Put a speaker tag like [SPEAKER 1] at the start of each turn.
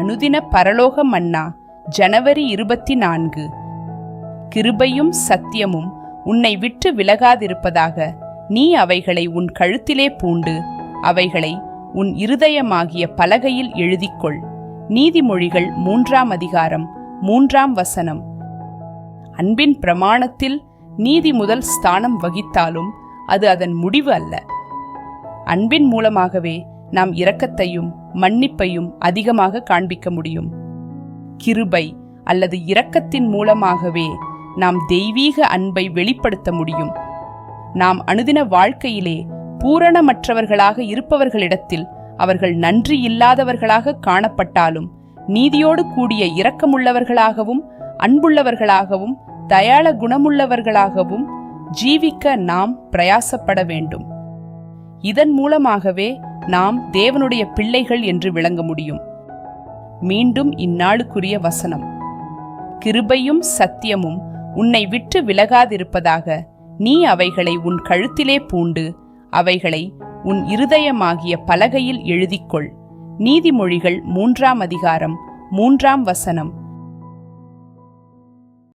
[SPEAKER 1] அனுதின பரலோக மன்னா ஜனவரி 24. கிருபையும் சத்தியமும் உன்னை விட்டு விலகாதிருப்பதாக, நீ அவைகளை உன் கழுத்திலே பூண்டு அவைகளை உன் இருதயமாகிய பலகையில் எழுதிக்கொள். நீதிமொழிகள் 3ஆம் அதிகாரம் 3ஆம் வசனம். அன்பின் பிரமாணத்தில் நீதி முதல் ஸ்தானம் வகித்தாலும் அது அதன் முடிவு அல்ல. அன்பின் மூலமாகவே நாம் இரக்கத்தையும் மன்னிப்பையும் அதிகமாக காண்பிக்க முடியும். கிருபை அல்லது இரக்கத்தின் மூலமாகவே நாம் தெய்வீக அன்பை வெளிப்படுத்த முடியும். நாம் அனுதின வாழ்க்கையிலே பூரணமற்றவர்களாக இருப்பவர்களிடத்தில் அவர்கள் நன்றி இல்லாதவர்களாக காணப்பட்டாலும் நீதியோடு கூடிய இரக்கமுள்ளவர்களாகவும் அன்புள்ளவர்களாகவும் தயாள குணமுள்ளவர்களாகவும் ஜீவிக்க நாம் பிரயாசப்பட வேண்டும். இதன் மூலமாகவே நாம் தேவனுடைய பிள்ளைகள் என்று விளங்க முடியும். மீண்டும் இந்நாளுக்குரிய வசனம். கிருபையும் சத்தியமும் உன்னை விட்டு விலகாதிருப்பதாக, நீ அவைகளை உன் கழுத்திலே பூண்டு அவைகளை உன் இருதயமாகிய பலகையில் எழுதிக்கொள். நீதிமொழிகள் 3ஆம் அதிகாரம் 3ஆம் வசனம்.